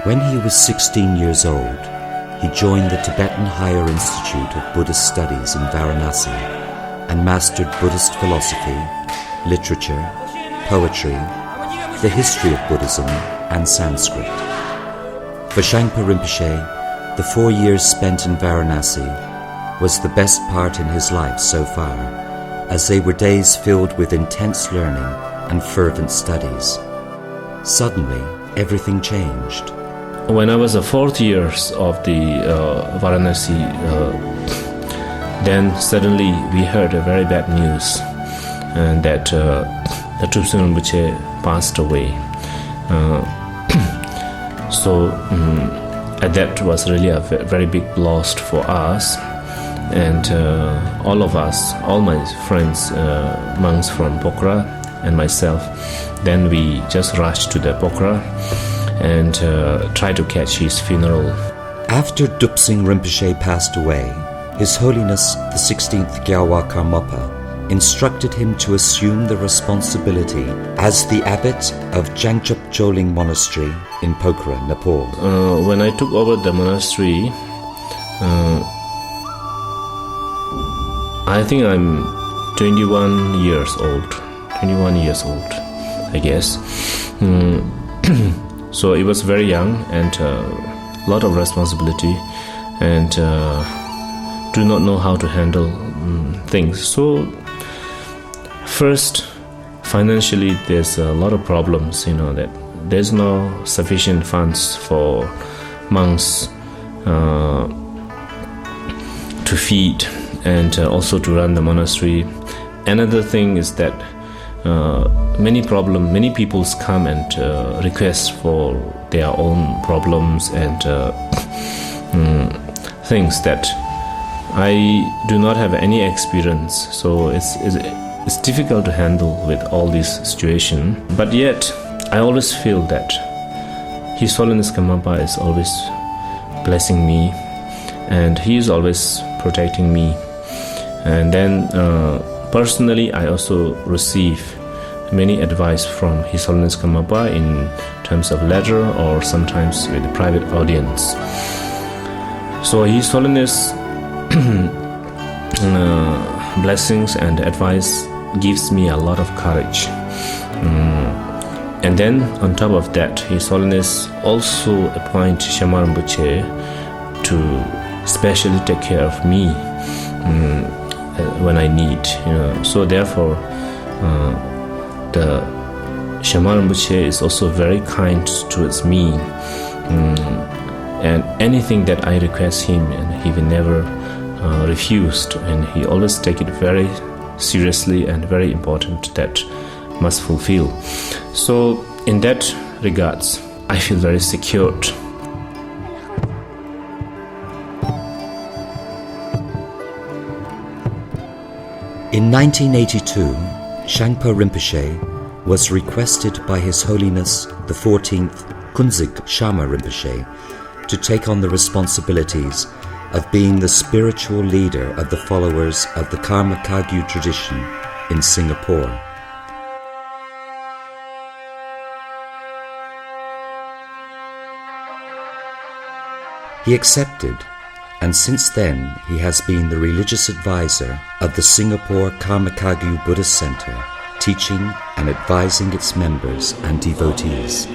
When he was 16 years old, he joined the Tibetan Higher Institute of Buddhist Studies in Varanasi and mastered Buddhist philosophy, literature, poetry, the history of Buddhism, and Sanskrit. For Shangpa Rinpoche, the 4 years spent in Varanasi was the best part in his life so far, as they were days filled with intense learning and fervent studies. Suddenly, everything changed. When I was the 4th year of the Varanasi, then suddenly we heard a very bad news, and that the Trubsung Rinpoche passed away. And that was really a very big loss for us, and all of us, all my friends, monks from Pokhara and myself, then we just rushed to the Pokhara and tried to catch his funeral. After Dupsing Rinpoche passed away, His Holiness the 16th Gyalwa Karmapa instructed him to assume the responsibility as the abbot of Jangchup Choling Monastery in Pokhara, Nepal. When I took over the monastery, I think I'm 21 years old, I guess. So it was very young and a lot of responsibility, and do not know how to handle things. So first, financially, there's a lot of problems, that there's no sufficient funds for monks to feed and also to run the monastery. Another thing is that many people come and request for their own problems and things that I do not have any experience, so it's difficult to handle with all this situation. But yet, I always feel that His Holiness Karmapa is always blessing me, and he is always protecting me. And then personally, I also receive many advice from His Holiness Karmapa in terms of letter or sometimes with a private audience. So His Holiness blessings and advice gives me a lot of courage. And then on top of that, His Holiness also appointed Shangpa Rinpoche to specially take care of me when I need. So therefore, the Shangpa Rinpoche is also very kind towards me, and anything that I request him, and he will never refused, and he always take it very seriously and very important that must fulfill. So in that regards, I feel very secured. In 1982, Shangpa Rinpoche was requested by His Holiness the 14th Kunzig Shama Rinpoche to take on the responsibilities of being the spiritual leader of the followers of the Karma Kagyu tradition in Singapore. He accepted, and since then he has been the religious advisor of the Singapore Karma Kagyu Buddhist Center, teaching and advising its members and devotees.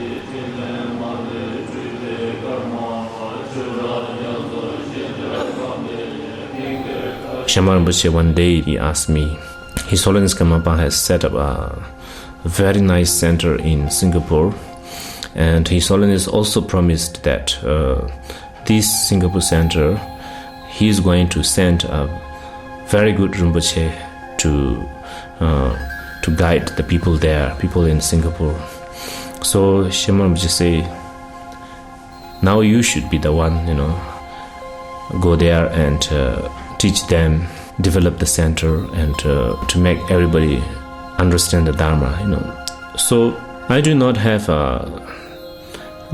Shangpa Rinpoche one day he asked me, His Holiness Karmapa has set up a very nice center in Singapore, and His Holiness also promised that this Singapore center, he is going to send a very good Rinpoche to guide the people there, people in Singapore. So Shangpa Rinpoche say, now you should be the one, go there and teach them, develop the center, and to make everybody understand the Dharma. So I do not have a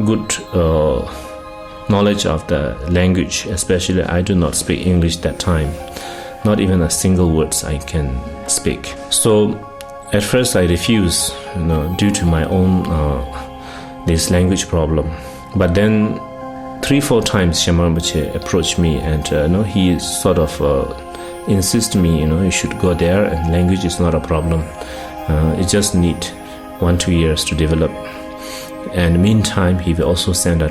good knowledge of the language, especially I do not speak English that time. Not even a single words I can speak. So at first I refused, due to my own this language problem. But then 3-4 times Shangpa Rinpoche approached me, and he sort of insisted me, you should go there, and language is not a problem. You just need 1-2 years to develop. And meantime, he will also send a